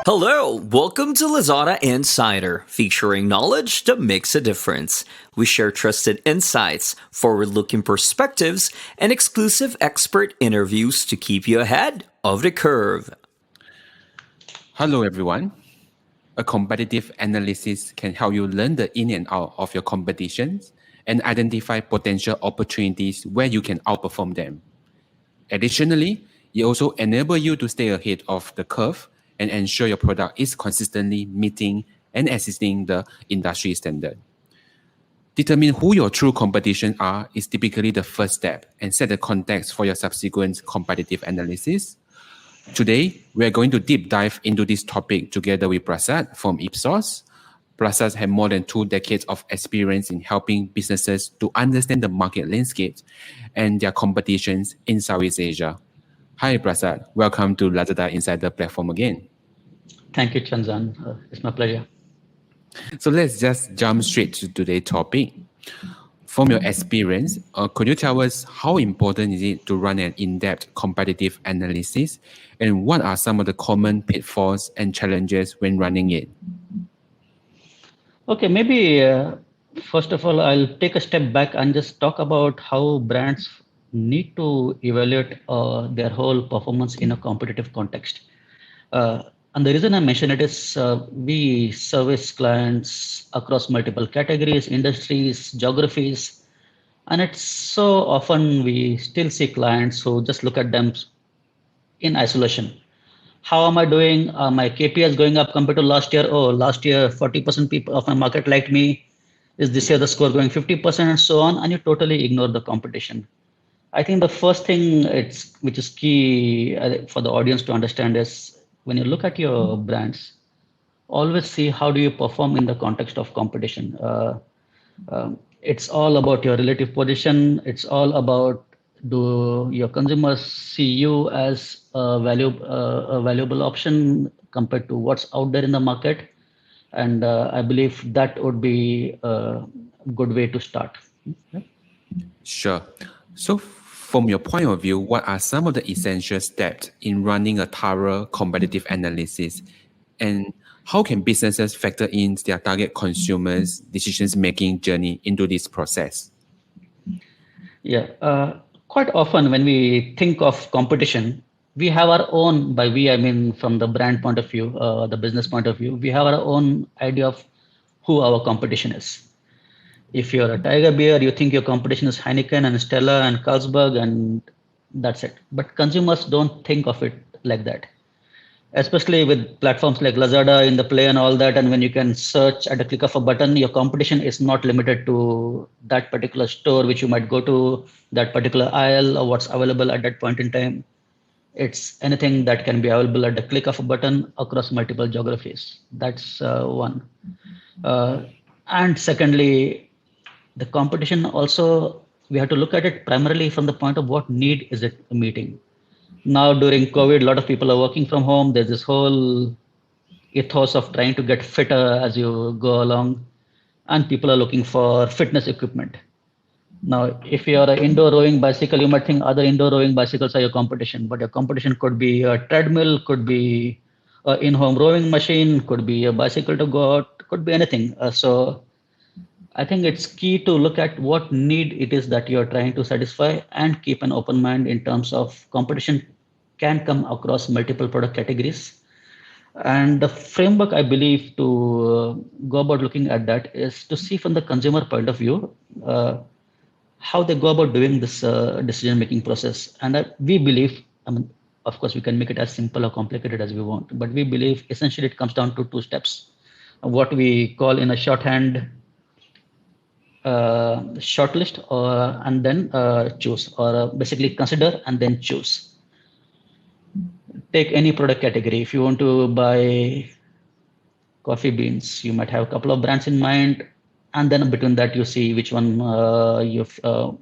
Hello, welcome to Lazada Insider, featuring knowledge that makes a difference. We share trusted insights, forward-looking perspectives, and exclusive expert interviews to keep you ahead of the curve. Hello, everyone. A competitive analysis can help you learn the in and out of your competitions and identify potential opportunities where you can outperform them. Additionally, it also enables you to stay ahead of the curve and ensure your product is consistently meeting and exceeding the industry standard. Determine who your true competition are is typically the first step and set the context for your subsequent competitive analysis. Today, we're going to deep dive into this topic together with Prasad from Ipsos. Prasad has more than 2 decades of experience in helping businesses to understand the market landscape and their competitions in Southeast Asia. Hi, Prasad. Welcome to Lazada Insider platform again. Thank you, Chanzan. It's my pleasure. So let's just jump straight to today's topic. From your experience, could you tell us how important is it to run an in-depth competitive analysis, and what are some of the common pitfalls and challenges when running it? Okay, maybe first of all, I'll take a step back and just talk about how brands need to evaluate their whole performance in a competitive context. And the reason I mention it is we service clients across multiple categories, industries, geographies, and it's so often we still see clients who just look at them in isolation. How am I doing? My KPIs going up compared to last year. Oh, last year 40% people of my market liked me. Is this year the score going 50% and so on? And you totally ignore the competition. I think the first thing which is key for the audience to understand is when you look at your brands, always see how do you perform in the context of competition. It's all about your relative position. It's all about do your consumers see you as a valuable option compared to what's out there in the market. And I believe that would be a good way to start. Sure. So from your point of view, what are some of the essential steps in running a thorough competitive analysis? And how can businesses factor in their target consumers' decision-making journey into this process? Yeah, quite often when we think of competition, we have our own, by we, I mean from the brand point of view, the business point of view, we have our own idea of who our competition is. If you're a Tiger Beer, you think your competition is Heineken and Stella and Carlsberg, and that's it. But consumers don't think of it like that, especially with platforms like Lazada in the Play and all that. And when you can search at a click of a button, your competition is not limited to that particular store, which you might go to, that particular aisle, or what's available at that point in time. It's anything that can be available at the click of a button across multiple geographies. That's one. And secondly, the competition also, we have to look at it primarily from the point of what need is it meeting. Now during COVID, a lot of people are working from home. There's this whole ethos of trying to get fitter as you go along, and people are looking for fitness equipment. Now, if you're an indoor rowing bicycle, you might think other indoor rowing bicycles are your competition, but your competition could be a treadmill, could be an in-home rowing machine, could be a bicycle to go out, could be anything. So I think it's key to look at what need it is that you're trying to satisfy and keep an open mind in terms of competition can come across multiple product categories. And the framework, I believe, to go about looking at that is to see from the consumer point of view, how they go about doing this decision-making process. And we believe, I mean, of course, we can make it as simple or complicated as we want, but we believe essentially it comes down to 2 steps. What we call in a shorthand, shortlist and then choose, or basically consider and then choose. Take any product category. If you want to buy coffee beans, you might have a couple of brands in mind, and then between that you see which one you're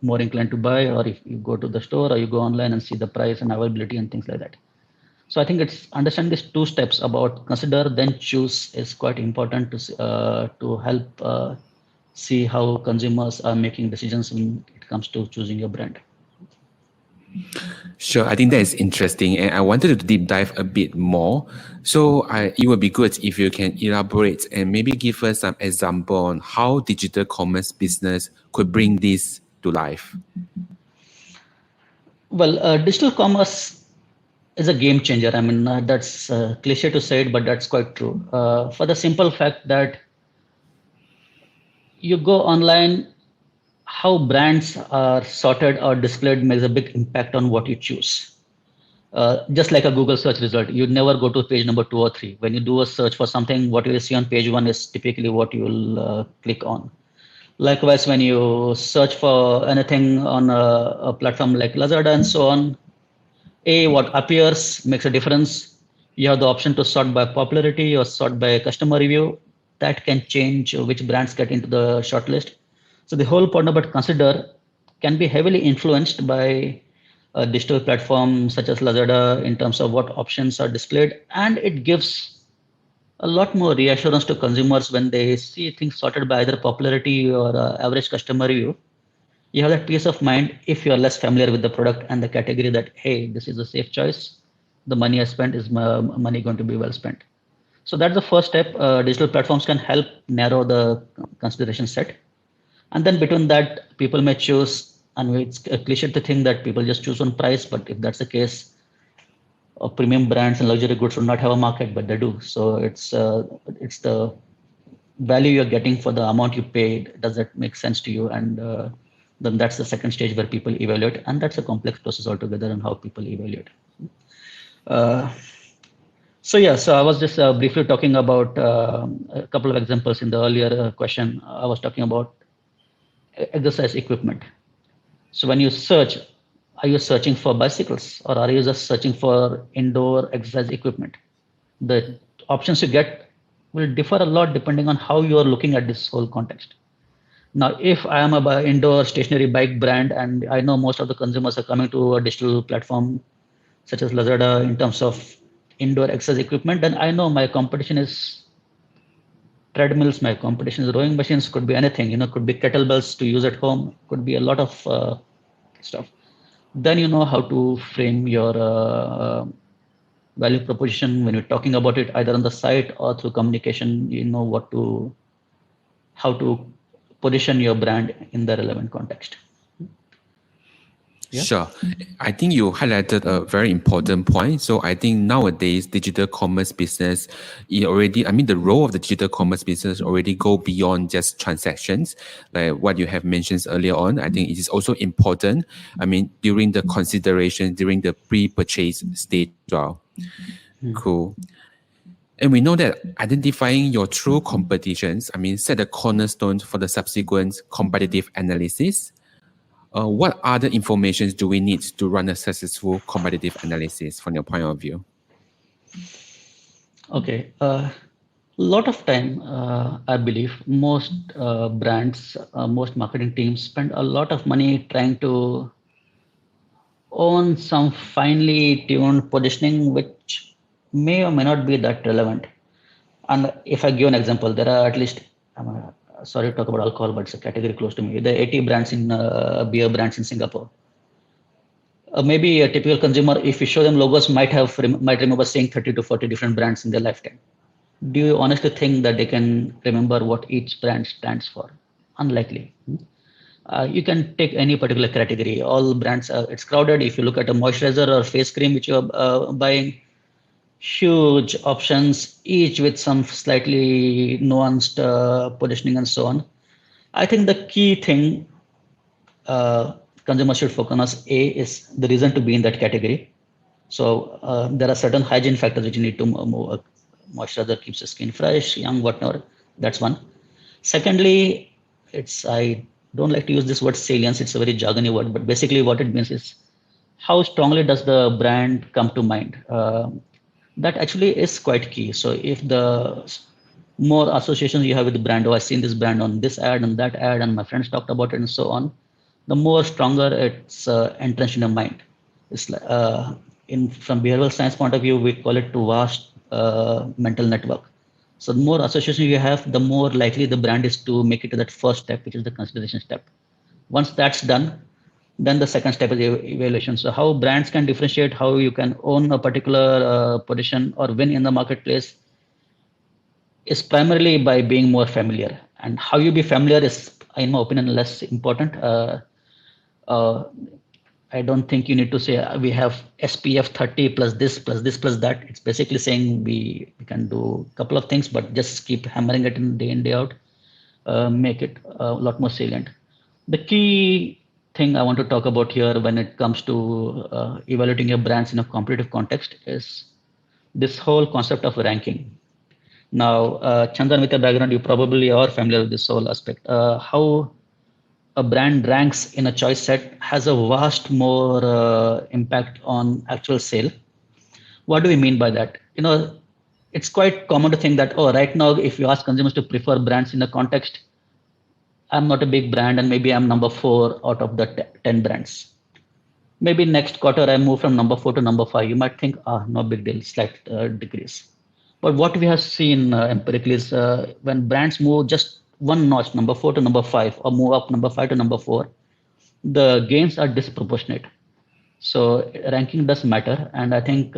more inclined to buy, or if you go to the store or you go online and see the price and availability and things like that. So I think it's understand these 2 steps about consider then choose is quite important to help see how consumers are making decisions when it comes to choosing your brand. Sure, I think that is interesting, and I wanted to deep dive a bit more. So, it would be good if you can elaborate and maybe give us some example on how digital commerce business could bring this to life. Well, digital commerce is a game changer. I mean, that's cliche to say it, but that's quite true. For the simple fact that you go online, how brands are sorted or displayed makes a big impact on what you choose. Just like a Google search result, you never go to page number 2 or 3. When you do a search for something, what you see on page 1 is typically what you will click on. Likewise, when you search for anything on a platform like Lazada and so on, what appears makes a difference. You have the option to sort by popularity or sort by customer review. That can change which brands get into the shortlist. So the whole point about consider can be heavily influenced by a digital platform such as Lazada in terms of what options are displayed, and it gives a lot more reassurance to consumers when they see things sorted by either popularity or average customer review. You have that peace of mind if you're less familiar with the product and the category that, hey, this is a safe choice. The money I spent is my money going to be well spent. So that's the first step. Digital platforms can help narrow the consideration set. And then between that, people may choose, and it's a cliche to think that people just choose on price, but if that's the case, premium brands and luxury goods would not have a market, but they do. So it's the value you're getting for the amount you paid. Does that make sense to you? And then that's the second stage where people evaluate, and that's a complex process altogether and how people evaluate. Uh, so I was just briefly talking about a couple of examples in the earlier question. I was talking about exercise equipment. So when you search, are you searching for bicycles or are you just searching for indoor exercise equipment? The options you get will differ a lot depending on how you are looking at this whole context. Now, if I am a indoor stationary bike brand and I know most of the consumers are coming to a digital platform such as Lazada in terms of indoor exercise equipment, then I know my competition is treadmills, my competition is rowing machines, could be anything, could be kettlebells to use at home, could be a lot of stuff. Then you know how to frame your value proposition when you're talking about it, either on the site or through communication. You know how to position your brand in the relevant context. Yeah. Sure. I think you highlighted a very important point. So I think nowadays digital commerce business the role of the digital commerce business already go beyond just transactions, like what you have mentioned earlier on. I think it is also important. During the consideration, during the pre-purchase stage as well. Cool. And we know that identifying your true competitions, set the cornerstone for the subsequent competitive analysis. What other information do we need to run a successful competitive analysis from your point of view? Okay. A lot of time, I believe most brands, most marketing teams spend a lot of money trying to own some finely tuned positioning, which may or may not be that relevant. And if I give an example, there are at least, I'm sorry to talk about alcohol, but it's a category close to me. There are 80 brands in beer brands in Singapore. Maybe a typical consumer, if you show them logos, might remember seeing 30 to 40 different brands in their lifetime. Do you honestly think that they can remember what each brand stands for? Unlikely. You can take any particular category. All brands, it's crowded. If you look at a moisturizer or face cream which you're buying, huge options, each with some slightly nuanced positioning and so on. I think the key thing consumers should focus on is the reason to be in that category. So there are certain hygiene factors which you need to move. Moisturizer keeps the skin fresh, young, whatnot. That's one. Secondly, I don't like to use this word salience. It's a very jargony word, but basically what it means is how strongly does the brand come to mind? That actually is quite key. So if the more associations you have with the brand, I've seen this brand on this ad and that ad, and my friends talked about it and so on, the more stronger it's entrenched in your mind. It's like, from behavioral science point of view, we call it vast mental network. So the more association you have, the more likely the brand is to make it to that first step, which is the consideration step. Once that's done, Then the second step is evaluation. So how brands can differentiate, how you can own a particular position or win in the marketplace is primarily by being more familiar. And how you be familiar is, in my opinion, less important. Uh, I don't think you need to say we have SPF 30 plus this plus this plus that. It's basically saying we can do a couple of things, but just keep hammering it in day out, make it a lot more salient. The key thing I want to talk about here when it comes to evaluating your brands in a competitive context is this whole concept of ranking. Now, Chandan, with your background, you probably are familiar with this whole aspect. How a brand ranks in a choice set has a vast more impact on actual sale. What do we mean by that? It's quite common to think that, oh, right now, if you ask consumers to prefer brands in a context, I'm not a big brand and maybe I'm number 4 out of the 10 brands. Maybe next quarter I move from number 4 to number 5. You might think, no big deal, slight decrease. But what we have seen empirically is when brands move just one notch, number 4 to number 5, or move up number 5 to number 4, the gains are disproportionate. So ranking does matter. And I think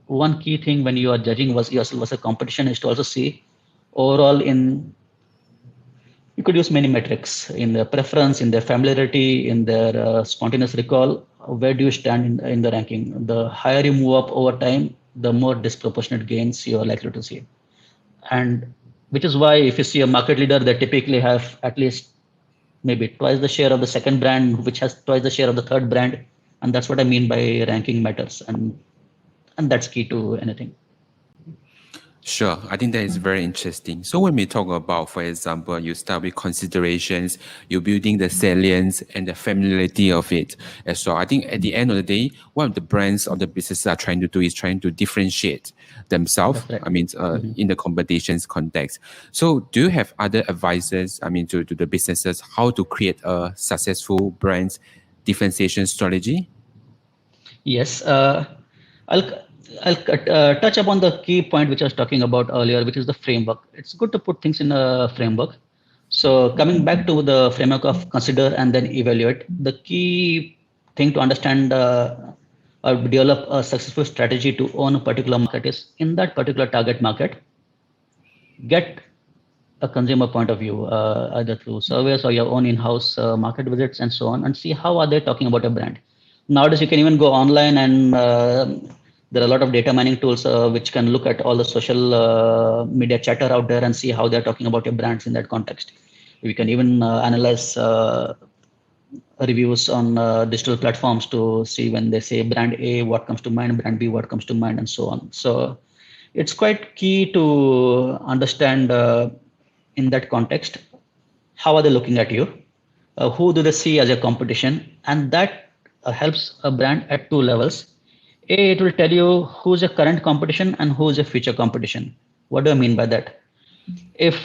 one key thing when you are judging yourself as a competition is to also see overall you could use many metrics in their preference, in their familiarity, in their spontaneous recall. Where do you stand in the ranking? The higher you move up over time, the more disproportionate gains you are likely to see. And which is why if you see a market leader, they typically have at least maybe twice the share of the second brand, which has twice the share of the third brand. And that's what I mean by ranking matters. And that's key to anything. Sure, I think that is very interesting. So when we talk about, for example, you start with considerations, you're building the salience and the familiarity of it as well. I think at the end of the day, what the brands or the businesses are trying to do is trying to differentiate themselves. Right. I mean, in the competitions context. So do you have other advices, I mean, to the businesses, how to create a successful brand differentiation strategy? Yes, I'll touch upon the key point which I was talking about earlier, which is the framework. It's good to put things in a framework. So coming back to the framework of consider and then evaluate, the key thing to understand or develop a successful strategy to own a particular market is in that particular target market, get a consumer point of view, either through surveys or your own in-house market visits and so on, and see how are they talking about a brand. Nowadays, you can even go online and there are a lot of data mining tools which can look at all the social media chatter out there and see how they're talking about your brands in that context. We can even analyze reviews on digital platforms to see when they say brand A, what comes to mind, brand B, what comes to mind, and so on. So it's quite key to understand in that context, how are they looking at you? Who do they see as a competition? And that helps a brand at 2 levels. A, it will tell you who's a current competition and who's a future competition. What do I mean by that? If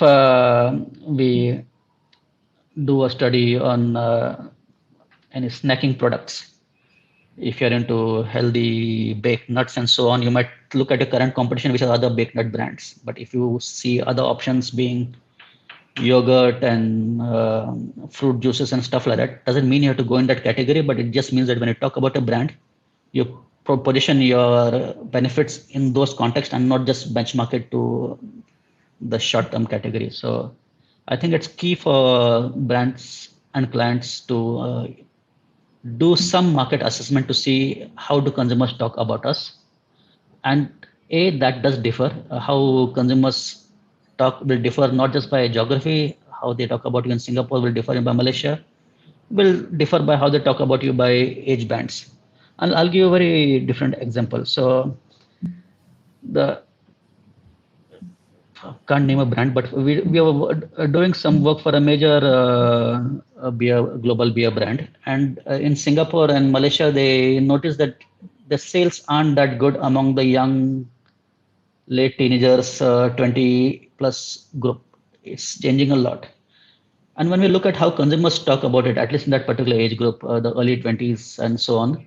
we do a study on any snacking products, if you're into healthy baked nuts and so on, you might look at the current competition, which are other baked nut brands. But if you see other options being yogurt and fruit juices and stuff like that, doesn't mean you have to go in that category, but it just means that when you talk about a brand, you position your benefits in those contexts and not just benchmark it to the short-term category. So I think it's key for brands and clients to do some market assessment to see how do consumers talk about us. And that does differ. How consumers talk will differ not just by geography, how they talk about you in Singapore will differ by Malaysia, will differ by how they talk about you by age bands. And I'll give you a very different example. So can't name a brand, but we are doing some work for a major global beer brand. And in Singapore and Malaysia, they noticed that the sales aren't that good among the young, late teenagers, 20 plus group. It's changing a lot. And when we look at how consumers talk about it, at least in that particular age group, the early 20s and so on,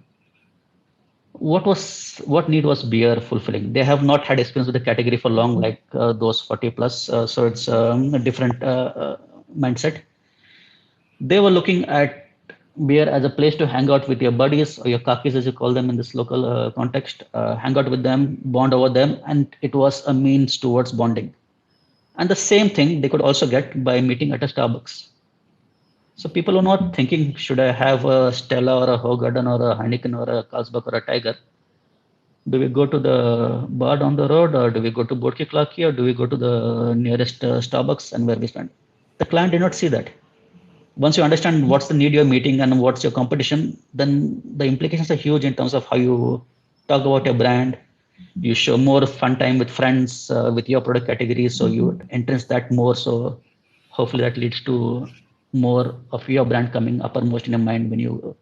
what need was beer fulfilling? They have not had experience with the category for long, like those 40 plus. So it's a different mindset. They were looking at beer as a place to hang out with your buddies or your kakis, as you call them in this local context, hang out with them, bond over them, and it was a means towards bonding. And the same thing they could also get by meeting at a Starbucks. So people are not thinking, should I have a Stella or a Hogarden or a Heineken or a Carlsberg or a Tiger? Do we go to the bar down the road, or do we go to Borki Klaki, or do we go to the nearest Starbucks and where we spend? The client did not see that. Once you understand what's the need you're meeting and what's your competition, then the implications are huge in terms of how you talk about your brand. You show more fun time with friends with your product category, so you entrench that more. So hopefully that leads to more of your brand coming uppermost in your mind when you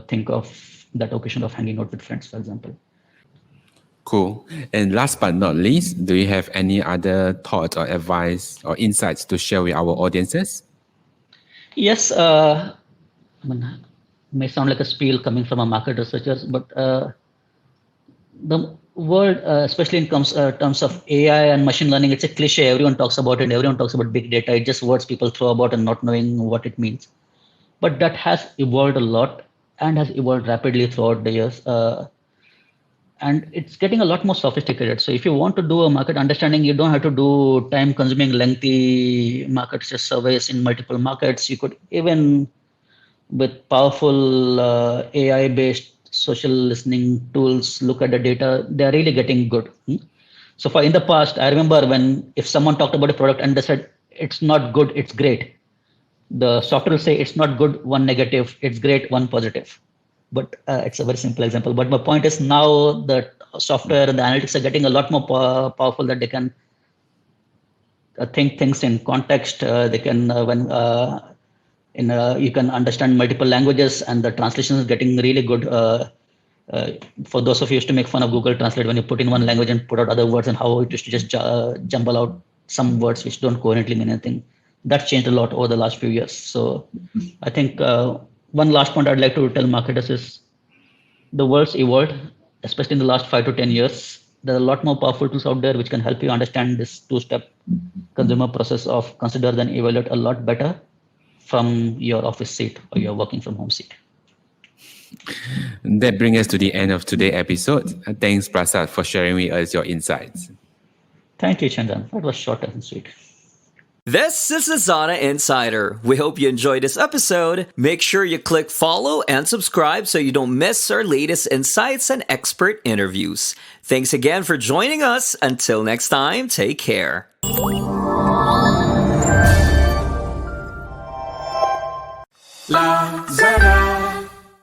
think of that occasion of hanging out with friends, for example. Cool. And last but not least, do you have any other thoughts or advice or insights to share with our audiences? Yes, I mean, may sound like a spiel coming from a market researcher, but the word, especially in terms of AI and machine learning, it's a cliche. Everyone talks about it. Everyone talks about big data. It's just words people throw about and not knowing what it means. But that has evolved a lot and has evolved rapidly throughout the years. And it's getting a lot more sophisticated. So if you want to do a market understanding, you don't have to do time-consuming, lengthy market surveys in multiple markets. You could even, with powerful AI-based social listening tools, look at the data. They're really getting good. So in the past, I remember when if someone talked about a product and they said, it's not good, it's great. The software will say it's not good, one negative, it's great, one positive. But it's a very simple example. But my point is now the software and the analytics are getting a lot more powerful that they can think things in context. They can you can understand multiple languages, and the translation is getting really good. For those of you who used to make fun of Google Translate when you put in one language and put out other words, and how it used to just jumble out some words which don't coherently mean anything. That's changed a lot over the last few years. So I think one last point I'd like to tell marketers is the world's evolved, especially in the last 5 to 10 years. There are a lot more powerful tools out there which can help you understand this two-step consumer process of consider then evaluate a lot better from your office seat or your working from home seat. That brings us to the end of today's episode. Thanks, Prasad, for sharing with us your insights. Thank you, Chandan. That was short and sweet. This is Lazada Insider. We hope you enjoyed this episode. Make sure you click follow and subscribe so you don't miss our latest insights and expert interviews. Thanks again for joining us. Until next time, take care. Lazada.